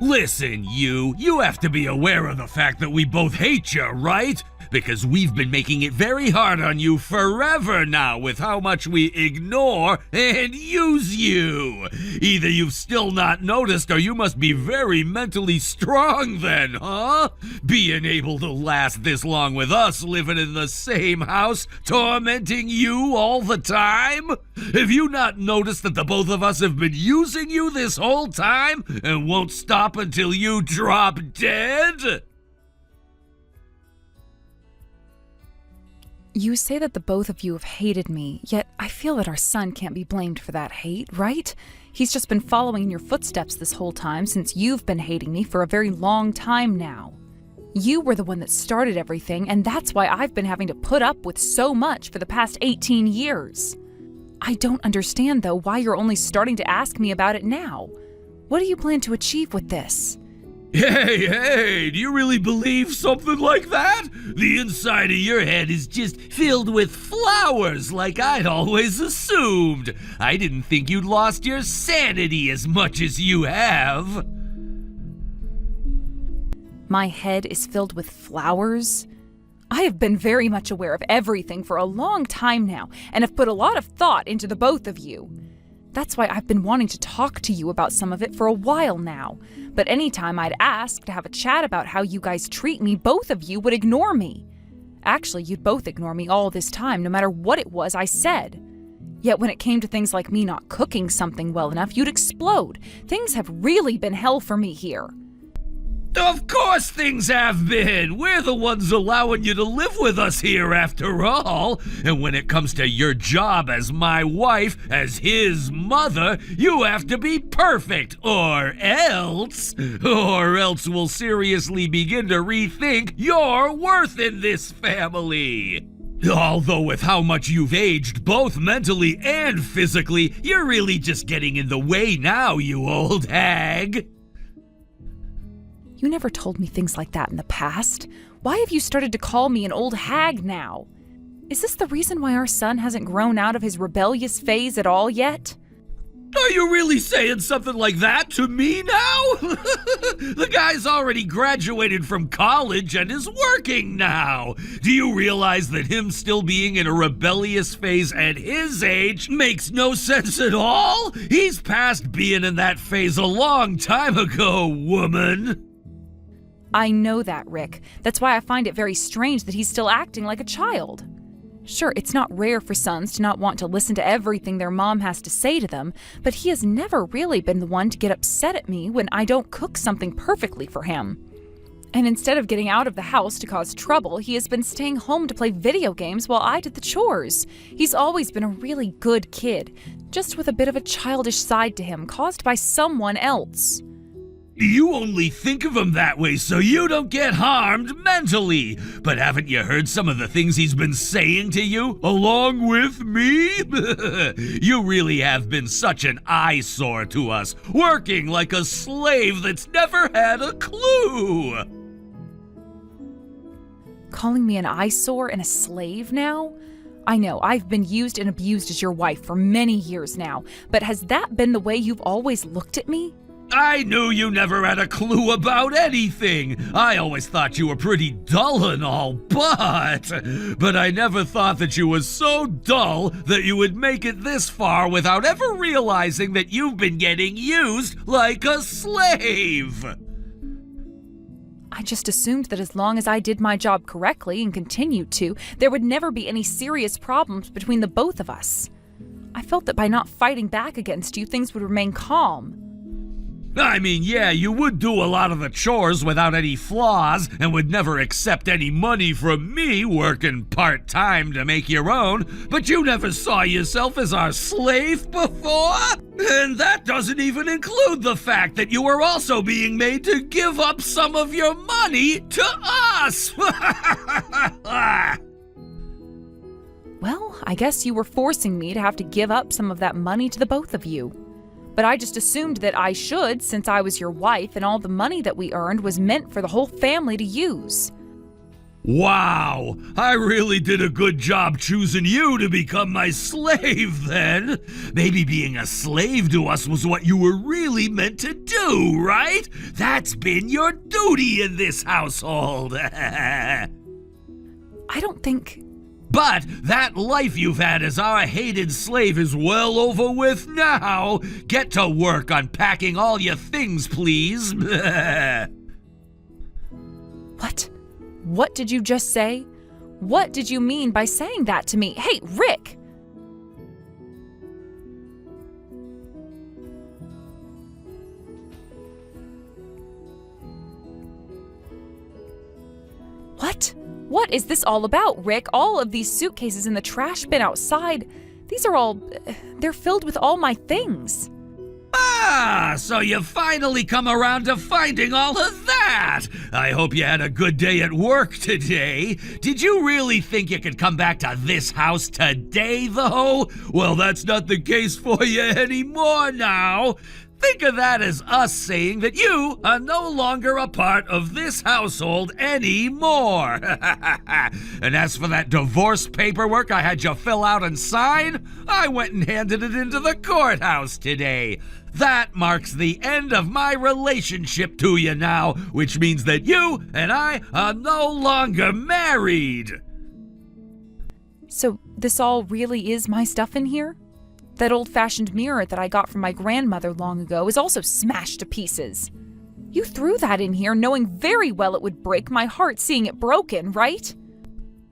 Listen, you have to be aware of the fact that we both hate you, right? Because we've been making it very hard on you forever now with how much we ignore and use you. Either you've still not noticed or you must be very mentally strong then, huh? Being able to last this long with us living in the same house, tormenting you all the time? Have you not noticed that the both of us have been using you this whole time and won't stop until you drop dead? You say that the both of you have hated me, yet I feel that our son can't be blamed for that hate, right? He's just been following in your footsteps this whole time since you've been hating me for a very long time now. You were the one that started everything, and that's why I've been having to put up with so much for the past 18 years. I don't understand, though, why you're only starting to ask me about it now. What do you plan to achieve with this? Hey, do you really believe something like that? The inside of your head is just filled with flowers like I'd always assumed. I didn't think you'd lost your sanity as much as you have. My head is filled with flowers? I have been very much aware of everything for a long time now, and have put a lot of thought into the both of you. That's why I've been wanting to talk to you about some of it for a while now. But anytime I'd ask to have a chat about how you guys treat me, both of you would ignore me. Actually, you'd both ignore me all this time, no matter what it was I said. Yet when it came to things like me not cooking something well enough, you'd explode. Things have really been hell for me here. Of course things have been. We're the ones allowing you to live with us here after all. And when it comes to your job as my wife, as his mother, you have to be perfect, or else we'll seriously begin to rethink your worth in this family. Although with how much you've aged, both mentally and physically, you're really just getting in the way now, you old hag. You never told me things like that in the past. Why have you started to call me an old hag now? Is this the reason why our son hasn't grown out of his rebellious phase at all yet? Are you really saying something like that to me now? The guy's already graduated from college and is working now. Do you realize that him still being in a rebellious phase at his age makes no sense at all? He's past being in that phase a long time ago, woman. I know that, Rick. That's why I find it very strange that he's still acting like a child. Sure, it's not rare for sons to not want to listen to everything their mom has to say to them, but he has never really been the one to get upset at me when I don't cook something perfectly for him. And instead of getting out of the house to cause trouble, he has been staying home to play video games while I did the chores. He's always been a really good kid, just with a bit of a childish side to him caused by someone else. You only think of him that way so you don't get harmed mentally. But haven't you heard some of the things he's been saying to you, along with me? You really have been such an eyesore to us, working like a slave that's never had a clue. Calling me an eyesore and a slave now? I know, I've been used and abused as your wife for many years now, but has that been the way you've always looked at me? I knew you never had a clue about anything. I always thought you were pretty dull and all, but I never thought that you were so dull that you would make it this far without ever realizing that you've been getting used like a slave. I just assumed that as long as I did my job correctly and continued to, there would never be any serious problems between the both of us. I felt that by not fighting back against you, things would remain calm. I mean, yeah, you would do a lot of the chores without any flaws and would never accept any money from me working part-time to make your own, but you never saw yourself as our slave before? And that doesn't even include the fact that you were also being made to give up some of your money to us! Well, I guess you were forcing me to have to give up some of that money to the both of you. But I just assumed that I should, since I was your wife and all the money that we earned was meant for the whole family to use. Wow, I really did a good job choosing you to become my slave then. Maybe being a slave to us was what you were really meant to do, right? That's been your duty in this household. I don't think... But that life you've had as our hated slave is well over with now. Get to work unpacking all your things, please. What? What did you just say? What did you mean by saying that to me? Hey, Rick! What? What is this all about, Rick? All of these suitcases in the trash bin outside, these are all... they're filled with all my things. Ah, so you finally come around to finding all of that. I hope you had a good day at work today. Did you really think you could come back to this house today, though? Well, that's not the case for you anymore now. Think of that as us saying that you are no longer a part of this household anymore. And as for that divorce paperwork I had you fill out and sign, I went and handed it into the courthouse today. That marks the end of my relationship to you now, which means that you and I are no longer married. So this all really is my stuff in here? That old-fashioned mirror that I got from my grandmother long ago is also smashed to pieces. You threw that in here knowing very well it would break my heart seeing it broken, right?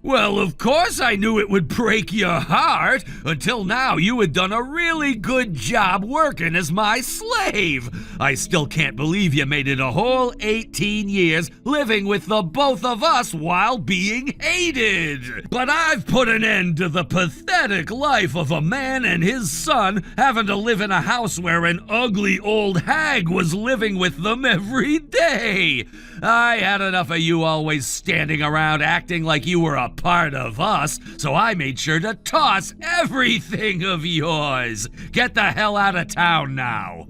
Well, of course I knew it would break your heart. Until now, you had done a really good job working as my slave. I still can't believe you made it a whole 18 years living with the both of us while being hated. But I've put an end to the pathetic life of a man and his son having to live in a house where an ugly old hag was living with them every day. I had enough of you always standing around acting like you were a part of us, so I made sure to toss everything of yours. Get the hell out of town now.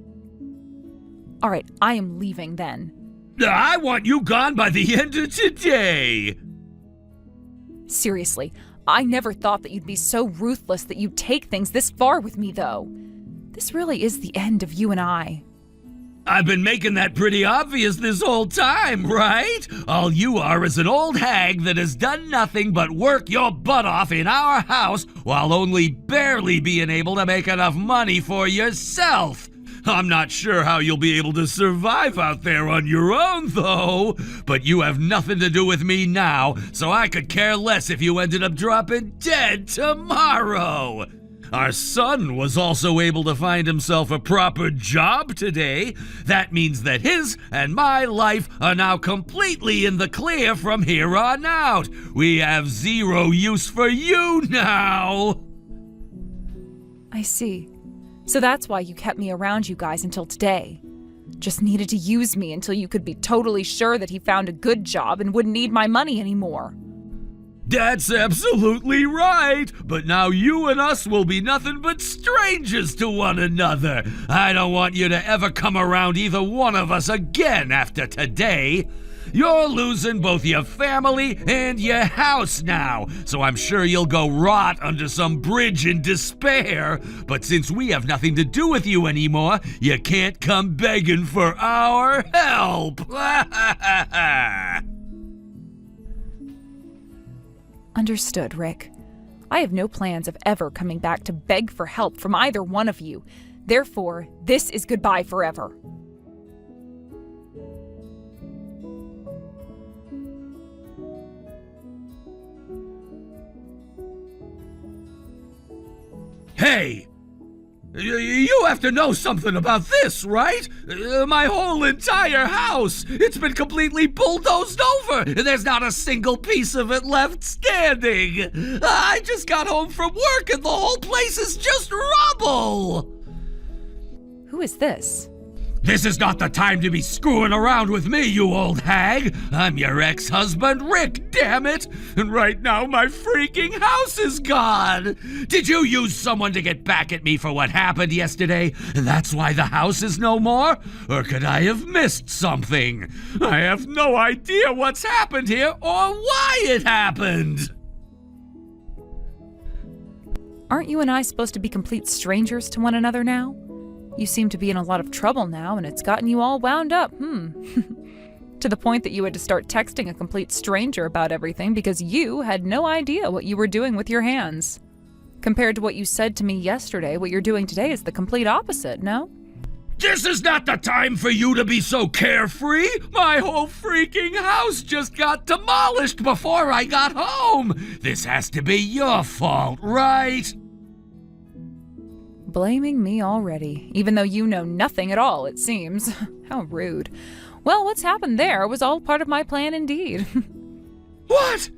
All right, I am leaving then. I want you gone by the end of today. Seriously, I never thought that you'd be so ruthless that you'd take things this far with me, though. This really is the end of you and I. I've been making that pretty obvious this whole time, right? All you are is an old hag that has done nothing but work your butt off in our house while only barely being able to make enough money for yourself. I'm not sure how you'll be able to survive out there on your own, though. But you have nothing to do with me now, so I could care less if you ended up dropping dead tomorrow. Our son was also able to find himself a proper job today. That means that his and my life are now completely in the clear from here on out. We have zero use for you now. I see. So that's why you kept me around you guys until today. Just needed to use me until you could be totally sure that he found a good job and wouldn't need my money anymore. That's absolutely right, but now you and us will be nothing but strangers to one another. I don't want you to ever come around either one of us again after today. You're losing both your family and your house now, so I'm sure you'll go rot under some bridge in despair. But since we have nothing to do with you anymore, you can't come begging for our help. Understood, Rick. I have no plans of ever coming back to beg for help from either one of you. Therefore, this is goodbye forever. Hey! You have to know something about this, right? My whole entire house, it's been completely bulldozed over. There's not a single piece of it left standing. I just got home from work and the whole place is just rubble. Who is this? This is not the time to be screwing around with me, you old hag. I'm your ex-husband, Rick, damn it. And right now, my freaking house is gone. Did you use someone to get back at me for what happened yesterday, and that's why the house is no more? Or could I have missed something? I have no idea what's happened here or why it happened. Aren't you and I supposed to be complete strangers to one another now? You seem to be in a lot of trouble now, and it's gotten you all wound up, to the point that you had to start texting a complete stranger about everything because you had no idea what you were doing with your hands. Compared to what you said to me yesterday, what you're doing today is the complete opposite, no? This is not the time for you to be so carefree. My whole freaking house just got demolished before I got home. This has to be your fault, right? Blaming me already, even though you know nothing at all, it seems. How rude. Well, what's happened there was all part of my plan indeed. What?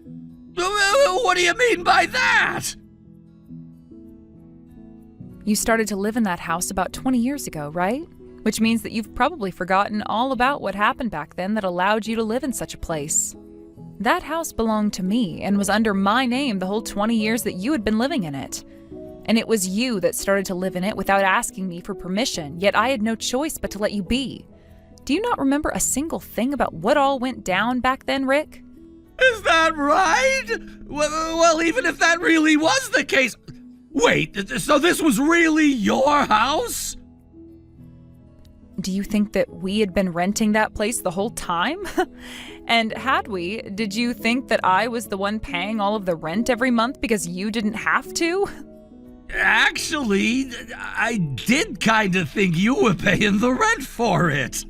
What do you mean by that? You started to live in that house about 20 years ago, right? Which means that you've probably forgotten all about what happened back then that allowed you to live in such a place. That house belonged to me and was under my name the whole 20 years that you had been living in it. And it was you that started to live in it without asking me for permission, yet I had no choice but to let you be. Do you not remember a single thing about what all went down back then, Rick? Is that right? Well, even if that really was the case... Wait, so this was really your house? Do you think that we had been renting that place the whole time? And had we, did you think that I was the one paying all of the rent every month because you didn't have to? Actually, I did kind of think you were paying the rent for it.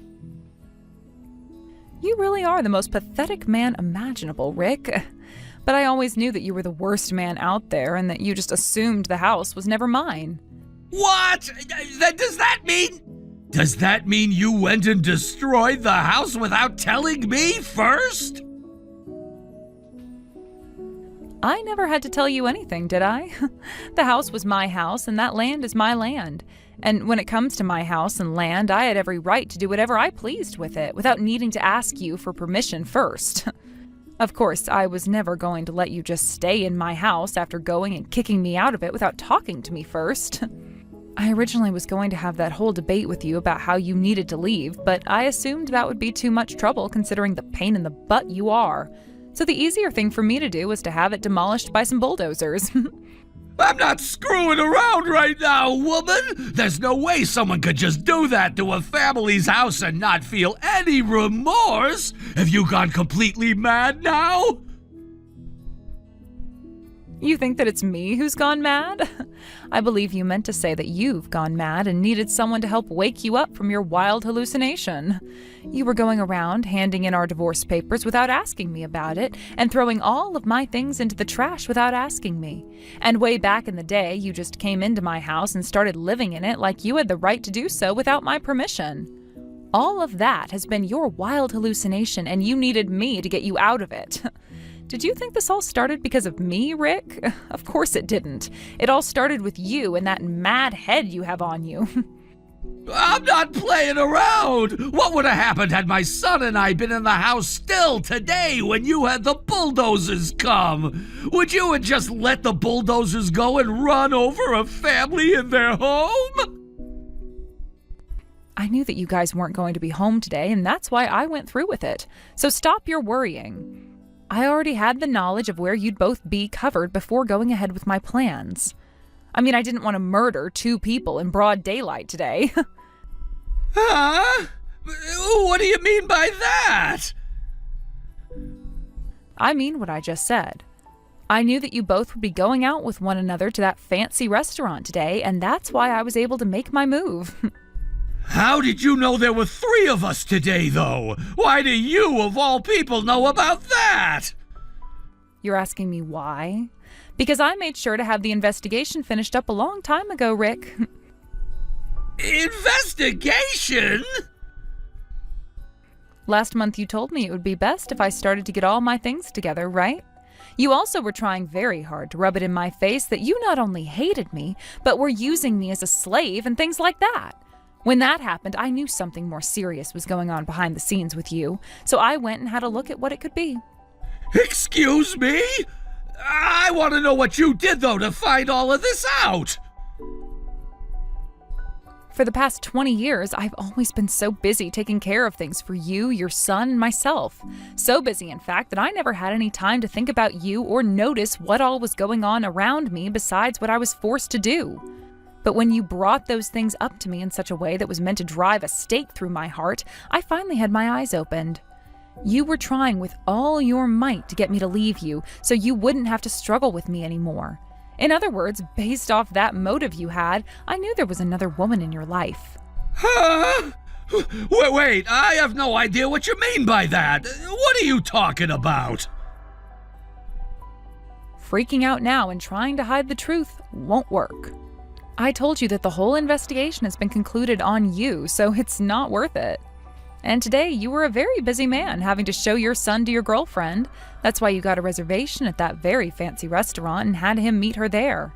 You really are the most pathetic man imaginable, Rick. But I always knew that you were the worst man out there and that you just assumed the house was never mine. What? Does that mean you went and destroyed the house without telling me first? I never had to tell you anything, did I? The house was my house, and that land is my land. And when it comes to my house and land, I had every right to do whatever I pleased with it, without needing to ask you for permission first. Of course, I was never going to let you just stay in my house after going and kicking me out of it without talking to me first. I originally was going to have that whole debate with you about how you needed to leave, but I assumed that would be too much trouble considering the pain in the butt you are. So the easier thing for me to do was to have it demolished by some bulldozers. I'm not screwing around right now, woman! There's no way someone could just do that to a family's house and not feel any remorse! Have you gone completely mad now? You think that it's me who's gone mad? I believe you meant to say that you've gone mad and needed someone to help wake you up from your wild hallucination. You were going around handing in our divorce papers without asking me about it, and throwing all of my things into the trash without asking me. And way back in the day, you just came into my house and started living in it like you had the right to do so without my permission. All of that has been your wild hallucination, and you needed me to get you out of it. Did you think this all started because of me, Rick? Of course it didn't. It all started with you and that mad head you have on you. I'm not playing around! What would have happened had my son and I been in the house still today when you had the bulldozers come? Would you have just let the bulldozers go and run over a family in their home? I knew that you guys weren't going to be home today, and that's why I went through with it. So stop your worrying. I already had the knowledge of where you'd both be covered before going ahead with my plans. I mean, I didn't want to murder 2 people in broad daylight today. Huh? What do you mean by that? I mean what I just said. I knew that you both would be going out with one another to that fancy restaurant today, and that's why I was able to make my move. How did you know there were 3 of us today, though? Why do you, of all people, know about that? You're asking me why? Because I made sure to have the investigation finished up a long time ago, Rick. Investigation? Last month you told me it would be best if I started to get all my things together, right? You also were trying very hard to rub it in my face that you not only hated me, but were using me as a slave and things like that. When that happened, I knew something more serious was going on behind the scenes with you, so I went and had a look at what it could be. Excuse me? I want to know what you did, though, to find all of this out. For the past 20 years, I've always been so busy taking care of things for you, your son, and myself. So busy, in fact, that I never had any time to think about you or notice what all was going on around me besides what I was forced to do. But when you brought those things up to me in such a way that was meant to drive a stake through my heart, I finally had my eyes opened. You were trying with all your might to get me to leave you so you wouldn't have to struggle with me anymore. In other words, based off that motive you had, I knew there was another woman in your life. Huh? Wait, I have no idea what you mean by that. What are you talking about? Freaking out now and trying to hide the truth won't work. I told you that the whole investigation has been concluded on you, so it's not worth it. And today, you were a very busy man, having to show your son to your girlfriend. That's why you got a reservation at that very fancy restaurant and had him meet her there.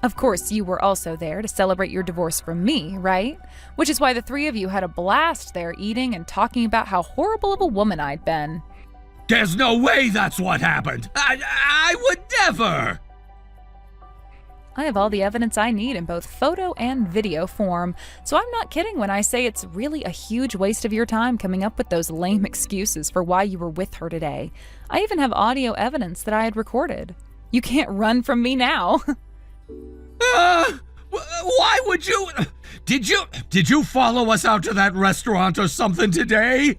Of course, you were also there to celebrate your divorce from me, right? Which is why the three of you had a blast there eating and talking about how horrible of a woman I'd been. There's no way that's what happened. I would never. I have all the evidence I need in both photo and video form, so I'm not kidding when I say it's really a huge waste of your time coming up with those lame excuses for why you were with her today. I even have audio evidence that I had recorded. You can't run from me now. Why would you? Did you follow us out to that restaurant or something today?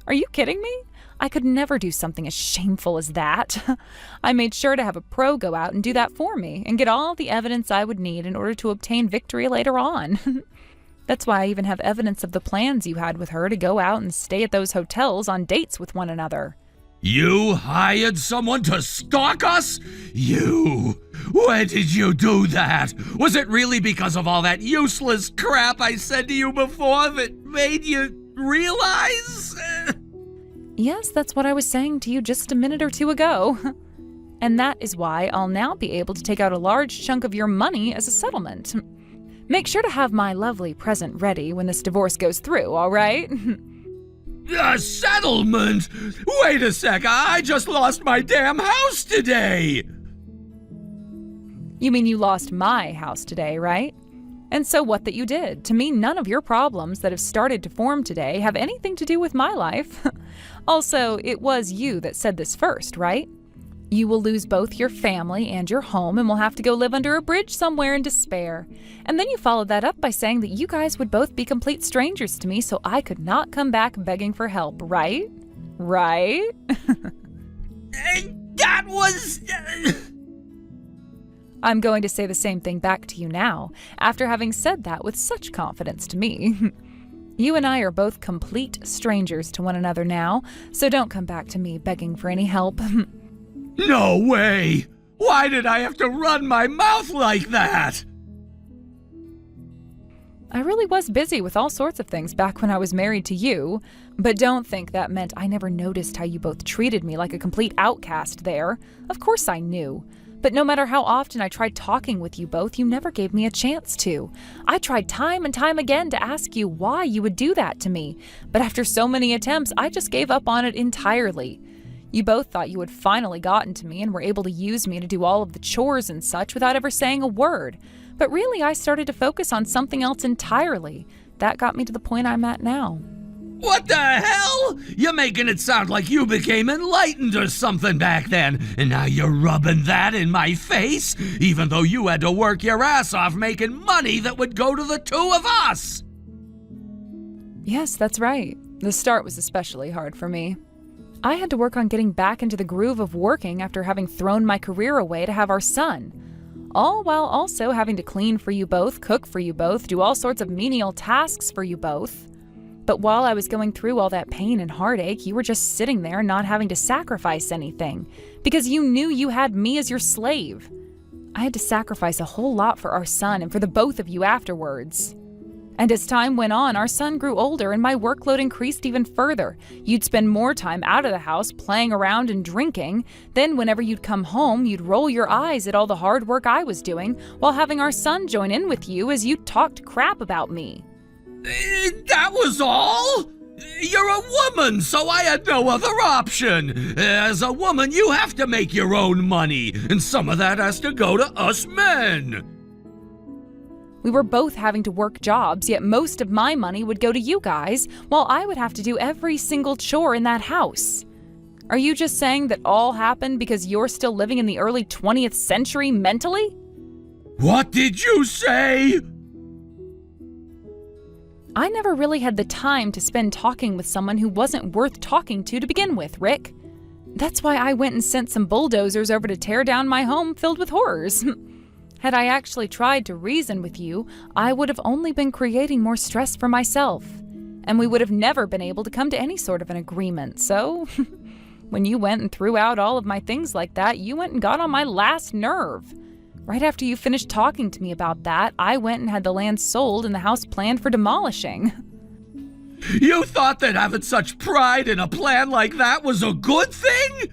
Are you kidding me? I could never do something as shameful as that. I made sure to have a pro go out and do that for me and get all the evidence I would need in order to obtain victory later on. That's why I even have evidence of the plans you had with her to go out and stay at those hotels on dates with one another. You hired someone to stalk us? You! Why did you do that? Was it really because of all that useless crap I said to you before that made you realize? Yes, that's what I was saying to you just a minute or two ago. And that is why I'll now be able to take out a large chunk of your money as a settlement. Make sure to have my lovely present ready when this divorce goes through, all right? A settlement? Wait a sec, I just lost my damn house today! You mean you lost my house today, right? And so what that you did. To me, none of your problems that have started to form today have anything to do with my life. Also, it was you that said this first, right? You will lose both your family and your home and will have to go live under a bridge somewhere in despair. And then you followed that up by saying that you guys would both be complete strangers to me, so I could not come back begging for help, right? Right? That was... I'm going to say the same thing back to you now, after having said that with such confidence to me. You and I are both complete strangers to one another now, so don't come back to me begging for any help. No way! Why did I have to run my mouth like that? I really was busy with all sorts of things back when I was married to you, but don't think that meant I never noticed how you both treated me like a complete outcast there. Of course I knew. But no matter how often I tried talking with you both, you never gave me a chance to. I tried time and time again to ask you why you would do that to me, but after so many attempts, I just gave up on it entirely. You both thought you had finally gotten to me and were able to use me to do all of the chores and such without ever saying a word. But really, I started to focus on something else entirely. That got me to the point I'm at now. What the hell? You're making it sound like you became enlightened or something back then, and now you're rubbing that in my face, even though you had to work your ass off making money that would go to the two of us. Yes, that's right. The start was especially hard for me. I had to work on getting back into the groove of working after having thrown my career away to have our son. All while also having to clean for you both, cook for you both, do all sorts of menial tasks for you both. But while I was going through all that pain and heartache, you were just sitting there not having to sacrifice anything, because you knew you had me as your slave. I had to sacrifice a whole lot for our son and for the both of you afterwards. And as time went on, our son grew older and my workload increased even further. You'd spend more time out of the house playing around and drinking. Then whenever you'd come home, you'd roll your eyes at all the hard work I was doing while having our son join in with you as you talked crap about me. That was all? You're a woman, so I had no other option. As a woman, you have to make your own money, and some of that has to go to us men. We were both having to work jobs, yet most of my money would go to you guys, while I would have to do every single chore in that house. Are you just saying that all happened because you're still living in the early 20th century mentally? What did you say? I never really had the time to spend talking with someone who wasn't worth talking to begin with, Rick. That's why I went and sent some bulldozers over to tear down my home filled with horrors. Had I actually tried to reason with you, I would have only been creating more stress for myself, and we would have never been able to come to any sort of an agreement. So, when you went and threw out all of my things like that, you went and got on my last nerve. Right after you finished talking to me about that, I went and had the land sold and the house planned for demolishing. You thought that having such pride in a plan like that was a good thing?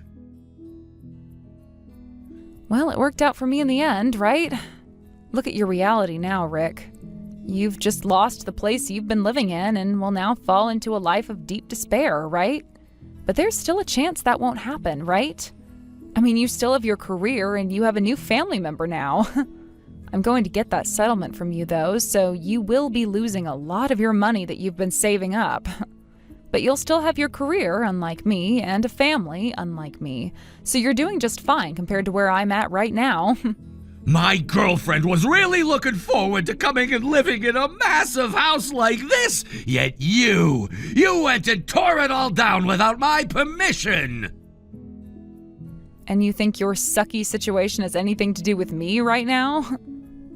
Well, it worked out for me in the end, right? Look at your reality now, Rick. You've just lost the place you've been living in and will now fall into a life of deep despair, right? But there's still a chance that won't happen, right? I mean, you still have your career and you have a new family member now. I'm going to get that settlement from you, though, so you will be losing a lot of your money that you've been saving up. But you'll still have your career, unlike me, and a family, unlike me. So you're doing just fine compared to where I'm at right now. My girlfriend was really looking forward to coming and living in a massive house like this, yet you went and tore it all down without my permission. And you think your sucky situation has anything to do with me right now?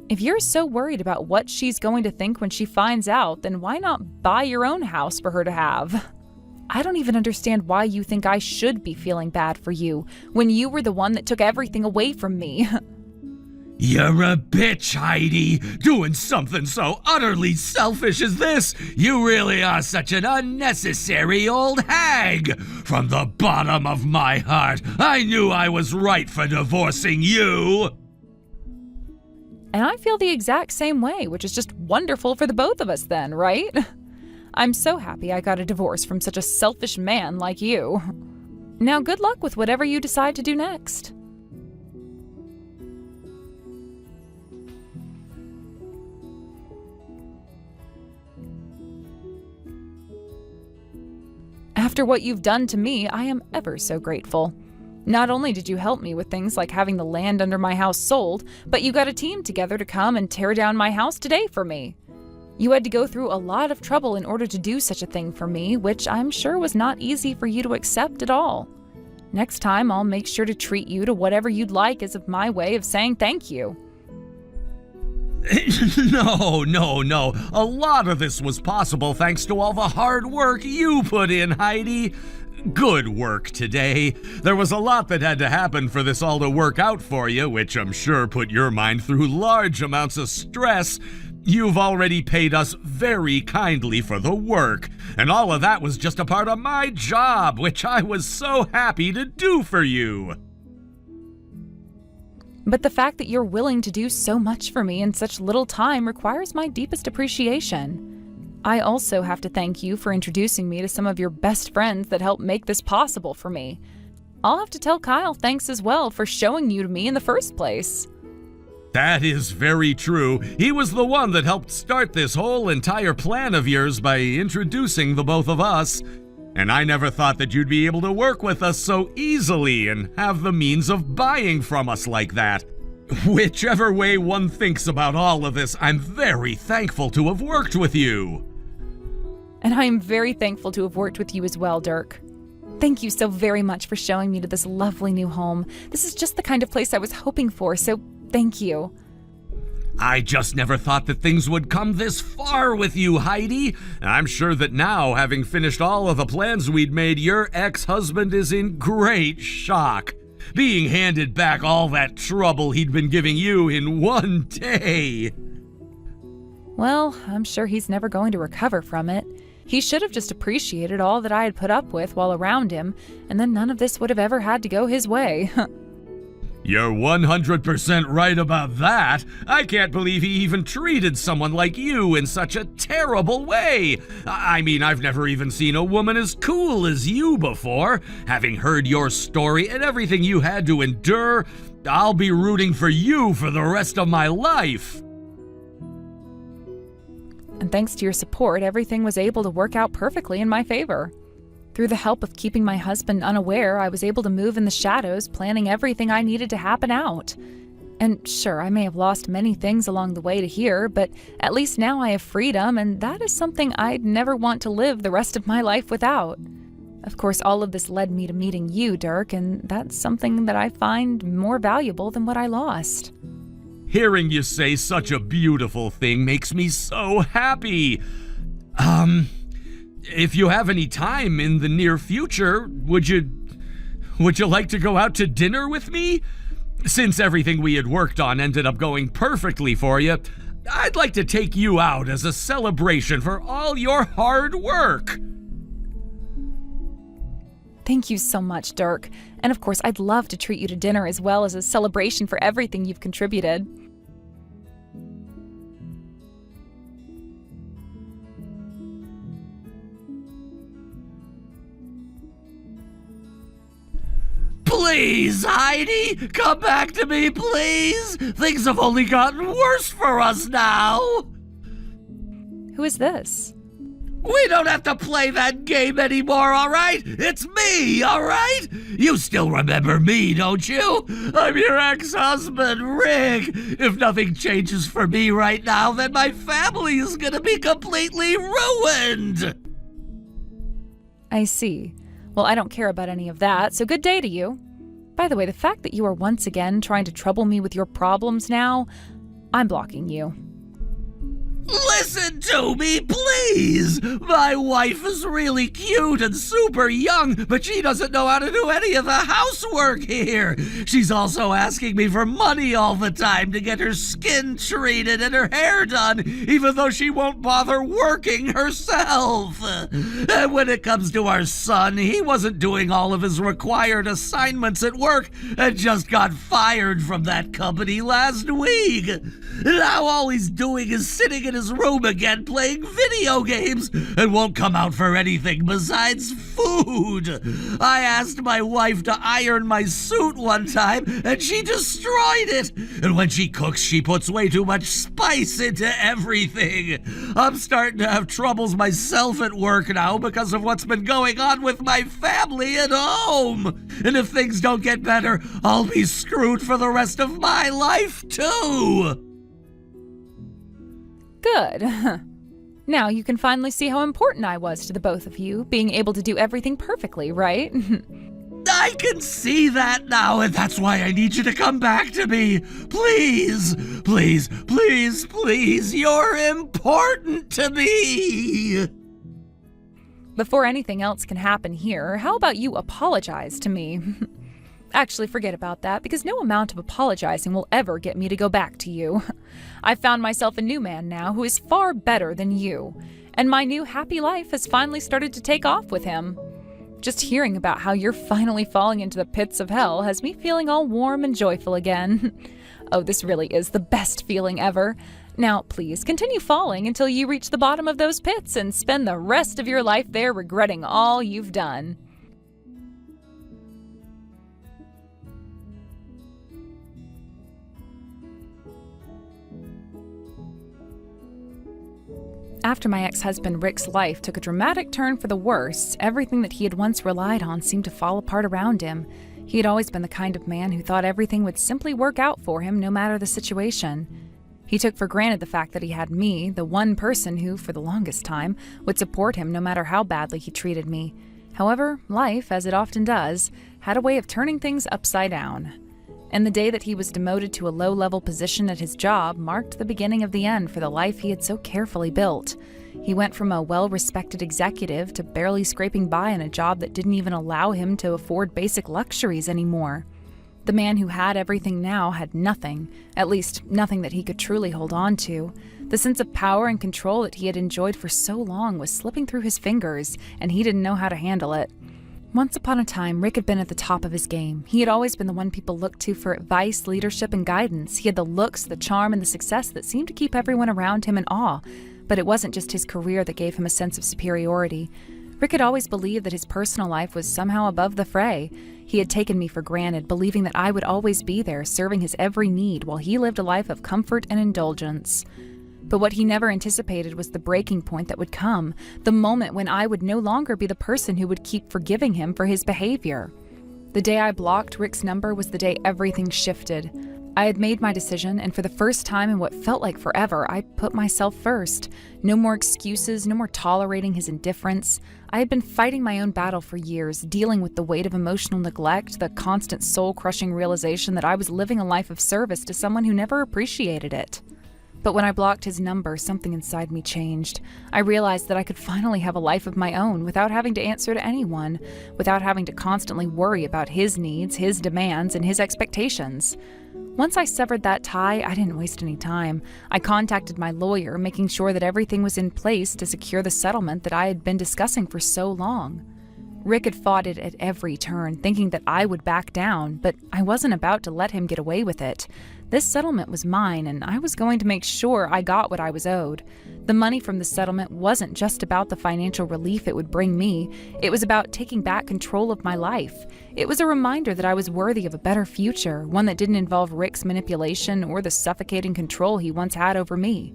If you're so worried about what she's going to think when she finds out, then why not buy your own house for her to have? I don't even understand why you think I should be feeling bad for you when you were the one that took everything away from me. You're a bitch, Heidi. Doing something so utterly selfish as this. You really are such an unnecessary old hag. From the bottom of my heart, I knew I was right for divorcing you. And I feel the exact same way, which is just wonderful for the both of us then, right? I'm so happy I got a divorce from such a selfish man like you. Now good luck with whatever you decide to do next. After what you've done to me, I am ever so grateful. Not only did you help me with things like having the land under my house sold, but you got a team together to come and tear down my house today for me. You had to go through a lot of trouble in order to do such a thing for me, which I'm sure was not easy for you to accept at all. Next time, I'll make sure to treat you to whatever you'd like as my way of saying thank you. No. A lot of this was possible thanks to all the hard work you put in, Heidi. Good work today. There was a lot that had to happen for this all to work out for you, which I'm sure put your mind through large amounts of stress. You've already paid us very kindly for the work, and all of that was just a part of my job, which I was so happy to do for you. But the fact that you're willing to do so much for me in such little time requires my deepest appreciation. I also have to thank you for introducing me to some of your best friends that helped make this possible for me. I'll have to tell Kyle thanks as well for showing you to me in the first place. That is very true. He was the one that helped start this whole entire plan of yours by introducing the both of us. And I never thought that you'd be able to work with us so easily and have the means of buying from us like that. Whichever way one thinks about all of this, I'm very thankful to have worked with you. And I am very thankful to have worked with you as well, Dirk. Thank you so very much for showing me to this lovely new home. This is just the kind of place I was hoping for, so thank you. I just never thought that things would come this far with you, Heidi. I'm sure that now, having finished all of the plans we'd made, your ex-husband is in great shock. Being handed back all that trouble he'd been giving you in one day. Well, I'm sure he's never going to recover from it. He should have just appreciated all that I had put up with while around him, and then none of this would have ever had to go his way. You're 100% right about that. I can't believe he even treated someone like you in such a terrible way. I mean, I've never even seen a woman as cool as you before. Having heard your story and everything you had to endure, I'll be rooting for you for the rest of my life. And thanks to your support, everything was able to work out perfectly in my favor. Through the help of keeping my husband unaware, I was able to move in the shadows, planning everything I needed to happen out. And sure, I may have lost many things along the way to here, but at least now I have freedom, and that is something I'd never want to live the rest of my life without. Of course, all of this led me to meeting you, Dirk, and that's something that I find more valuable than what I lost. Hearing you say such a beautiful thing makes me so happy. If you have any time in the near future, would you like to go out to dinner with me? Since everything we had worked on ended up going perfectly for you, I'd like to take you out as a celebration for all your hard work. Thank you so much, Dirk. And of course, I'd love to treat you to dinner as well as a celebration for everything you've contributed. Please, Heidi, come back to me, please. Things have only gotten worse for us now. Who is this? We don't have to play that game anymore, all right? It's me, all right? You still remember me, don't you? I'm your ex-husband, Rick. If nothing changes for me right now, then my family is gonna be completely ruined. I see. Well, I don't care about any of that, so good day to you. By the way, the fact that you are once again trying to trouble me with your problems now, I'm blocking you. Listen to me, please! My wife is really cute and super young, but she doesn't know how to do any of the housework here. She's also asking me for money all the time to get her skin treated and her hair done, even though she won't bother working herself. And when it comes to our son, he wasn't doing all of his required assignments at work and just got fired from that company last week. Now all he's doing is sitting in his room again playing video games and won't come out for anything besides food. I asked my wife to iron my suit one time and she destroyed it. And when she cooks, she puts way too much spice into everything. I'm starting to have troubles myself at work now because of what's been going on with my family at home. And if things don't get better, I'll be screwed for the rest of my life too. Good. Now you can finally see how important I was to the both of you, being able to do everything perfectly, right? I can see that now, and that's why I need you to come back to me. Please, please, please, please, you're important to me. Before anything else can happen here, how about you apologize to me? Actually, forget about that, because no amount of apologizing will ever get me to go back to you. I've found myself a new man now who is far better than you, and my new happy life has finally started to take off with him. Just hearing about how you're finally falling into the pits of hell has me feeling all warm and joyful again. Oh, this really is the best feeling ever. Now, please continue falling until you reach the bottom of those pits and spend the rest of your life there regretting all you've done. After my ex-husband Rick's life took a dramatic turn for the worse, everything that he had once relied on seemed to fall apart around him. He had always been the kind of man who thought everything would simply work out for him no matter the situation. He took for granted the fact that he had me, the one person who, for the longest time, would support him no matter how badly he treated me. However, life, as it often does, had a way of turning things upside down. And the day that he was demoted to a low-level position at his job marked the beginning of the end for the life he had so carefully built. He went from a well-respected executive to barely scraping by in a job that didn't even allow him to afford basic luxuries anymore. The man who had everything now had nothing, at least nothing that he could truly hold on to. The sense of power and control that he had enjoyed for so long was slipping through his fingers, and he didn't know how to handle it. Once upon a time, Rick had been at the top of his game. He had always been the one people looked to for advice, leadership, and guidance. He had the looks, the charm, and the success that seemed to keep everyone around him in awe. But it wasn't just his career that gave him a sense of superiority. Rick had always believed that his personal life was somehow above the fray. He had taken me for granted, believing that I would always be there, serving his every need, while he lived a life of comfort and indulgence. But what he never anticipated was the breaking point that would come, the moment when I would no longer be the person who would keep forgiving him for his behavior. The day I blocked Rick's number was the day everything shifted. I had made my decision, and for the first time in what felt like forever, I put myself first. No more excuses, no more tolerating his indifference. I had been fighting my own battle for years, dealing with the weight of emotional neglect, the constant soul-crushing realization that I was living a life of service to someone who never appreciated it. But when I blocked his number, something inside me changed. I realized that I could finally have a life of my own without having to answer to anyone, without having to constantly worry about his needs, his demands, and his expectations. Once I severed that tie, I didn't waste any time. I contacted my lawyer, making sure that everything was in place to secure the settlement that I had been discussing for so long. Rick had fought it at every turn, thinking that I would back down, but I wasn't about to let him get away with it. This settlement was mine, and I was going to make sure I got what I was owed. The money from the settlement wasn't just about the financial relief it would bring me. It was about taking back control of my life. It was a reminder that I was worthy of a better future, one that didn't involve Rick's manipulation or the suffocating control he once had over me.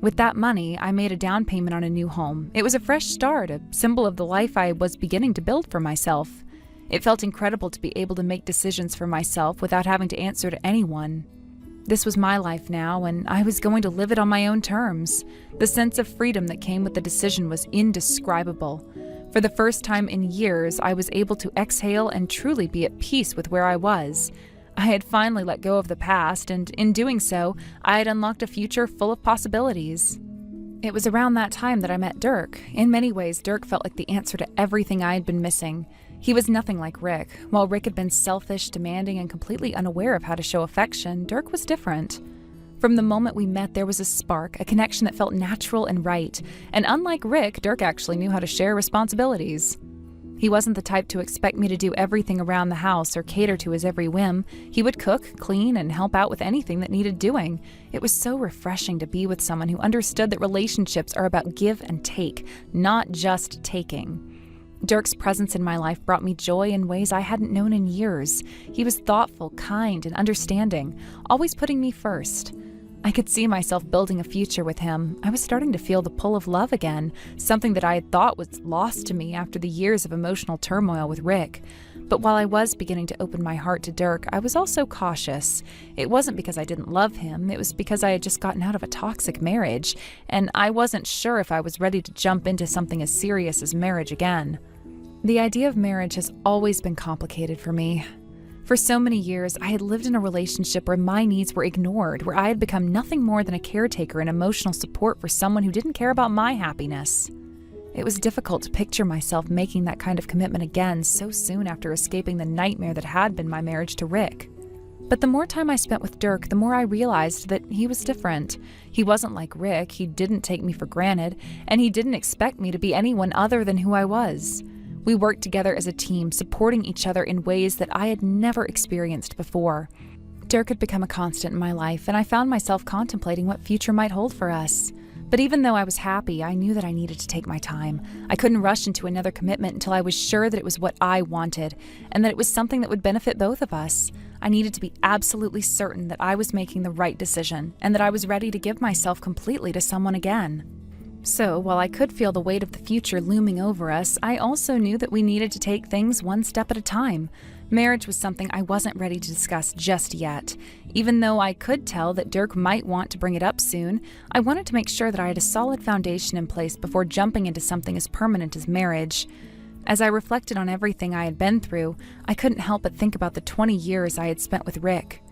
With that money, I made a down payment on a new home. It was a fresh start, a symbol of the life I was beginning to build for myself. It felt incredible to be able to make decisions for myself without having to answer to anyone. This was my life now, and I was going to live it on my own terms. The sense of freedom that came with the decision was indescribable. For the first time in years, I was able to exhale and truly be at peace with where I was. I had finally let go of the past, and in doing so, I had unlocked a future full of possibilities. It was around that time that I met Dirk. In many ways, Dirk felt like the answer to everything I had been missing. He was nothing like Rick. While Rick had been selfish, demanding, and completely unaware of how to show affection, Dirk was different. From the moment we met, there was a spark, a connection that felt natural and right. And unlike Rick, Dirk actually knew how to share responsibilities. He wasn't the type to expect me to do everything around the house or cater to his every whim. He would cook, clean, and help out with anything that needed doing. It was so refreshing to be with someone who understood that relationships are about give and take, not just taking. Dirk's presence in my life brought me joy in ways I hadn't known in years. He was thoughtful, kind, and understanding, always putting me first. I could see myself building a future with him. I was starting to feel the pull of love again, something that I had thought was lost to me after the years of emotional turmoil with Rick. But while I was beginning to open my heart to Dirk, I was also cautious. It wasn't because I didn't love him, it was because I had just gotten out of a toxic marriage, and I wasn't sure if I was ready to jump into something as serious as marriage again. The idea of marriage has always been complicated for me. For so many years, I had lived in a relationship where my needs were ignored, where I had become nothing more than a caretaker and emotional support for someone who didn't care about my happiness. It was difficult to picture myself making that kind of commitment again so soon after escaping the nightmare that had been my marriage to Rick. But the more time I spent with Dirk, the more I realized that he was different. He wasn't like Rick, he didn't take me for granted, and he didn't expect me to be anyone other than who I was. We worked together as a team, supporting each other in ways that I had never experienced before. Dirk had become a constant in my life, and I found myself contemplating what future might hold for us. But even though I was happy, I knew that I needed to take my time. I couldn't rush into another commitment until I was sure that it was what I wanted, and that it was something that would benefit both of us. I needed to be absolutely certain that I was making the right decision, and that I was ready to give myself completely to someone again. So, while I could feel the weight of the future looming over us, I also knew that we needed to take things one step at a time. Marriage was something I wasn't ready to discuss just yet. Even though I could tell that Dirk might want to bring it up soon, I wanted to make sure that I had a solid foundation in place before jumping into something as permanent as marriage. As I reflected on everything I had been through, I couldn't help but think about the 20 years I had spent with Rick.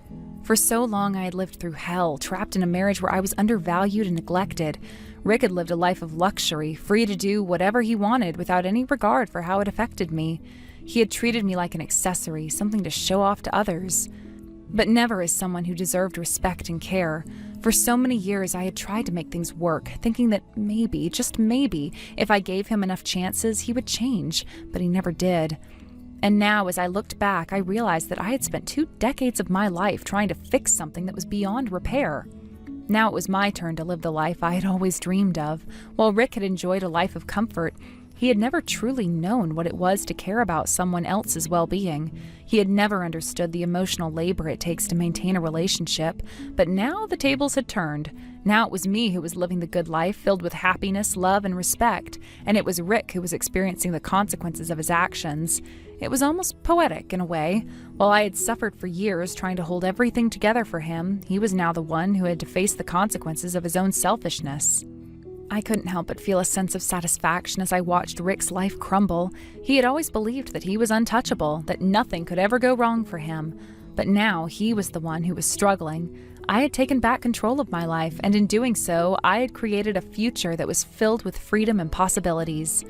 For so long, I had lived through hell, trapped in a marriage where I was undervalued and neglected. Rick had lived a life of luxury, free to do whatever he wanted without any regard for how it affected me. He had treated me like an accessory, something to show off to others. but never as someone who deserved respect and care. For so many years, I had tried to make things work, thinking that maybe, just maybe, if I gave him enough chances, he would change, but he never did. And now, as I looked back, I realized that I had spent 2 decades of my life trying to fix something that was beyond repair. Now it was my turn to live the life I had always dreamed of. While Rick had enjoyed a life of comfort, he had never truly known what it was to care about someone else's well-being. He had never understood the emotional labor it takes to maintain a relationship, but now the tables had turned. Now it was me who was living the good life filled with happiness, love, and respect, and it was Rick who was experiencing the consequences of his actions. It was almost poetic in a way. While I had suffered for years trying to hold everything together for him, he was now the one who had to face the consequences of his own selfishness. I couldn't help but feel a sense of satisfaction as I watched Rick's life crumble. He had always believed that he was untouchable, that nothing could ever go wrong for him. But now he was the one who was struggling. I had taken back control of my life, and in doing so, I had created a future that was filled with freedom and possibilities.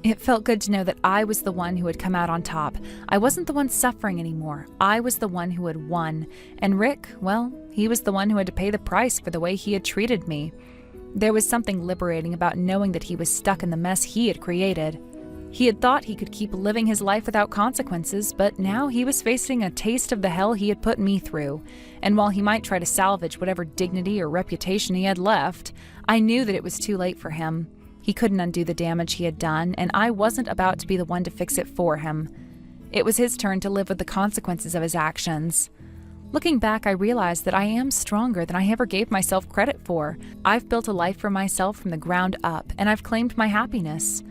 It felt good to know that I was the one who had come out on top. I wasn't the one suffering anymore. I was the one who had won. And Rick, well, he was the one who had to pay the price for the way he had treated me. There was something liberating about knowing that he was stuck in the mess he had created. He had thought he could keep living his life without consequences, but now he was facing a taste of the hell he had put me through. And while he might try to salvage whatever dignity or reputation he had left, I knew that it was too late for him. He couldn't undo the damage he had done, and I wasn't about to be the one to fix it for him. It was his turn to live with the consequences of his actions. Looking back, I realized that I am stronger than I ever gave myself credit for. I've built a life for myself from the ground up, and I've claimed my happiness.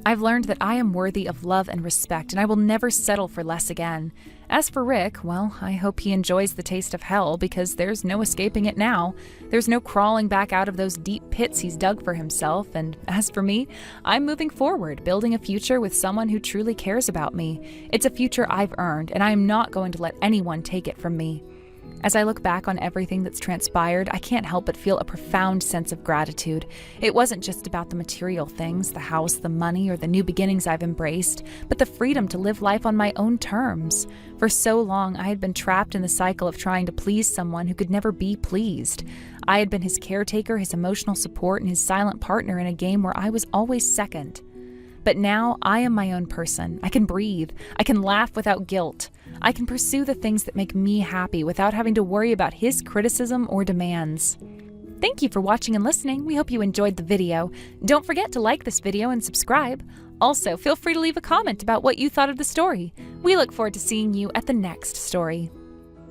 I've learned that I am worthy of love and respect, and I will never settle for less again. As for Rick, well, I hope he enjoys the taste of hell, because there's no escaping it now. There's no crawling back out of those deep pits he's dug for himself, and as for me, I'm moving forward, building a future with someone who truly cares about me. It's a future I've earned, and I am not going to let anyone take it from me. As I look back on everything that's transpired, I can't help but feel a profound sense of gratitude. It wasn't just about the material things, the house, the money, or the new beginnings I've embraced, but the freedom to live life on my own terms. For so long, I had been trapped in the cycle of trying to please someone who could never be pleased. I had been his caretaker, his emotional support, and his silent partner in a game where I was always second. But now, I am my own person. I can breathe. I can laugh without guilt. I can pursue the things that make me happy without having to worry about his criticism or demands. Thank you for watching and listening. We hope you enjoyed the video. Don't forget to like this video and subscribe. Also, feel free to leave a comment about what you thought of the story. We look forward to seeing you at the next story.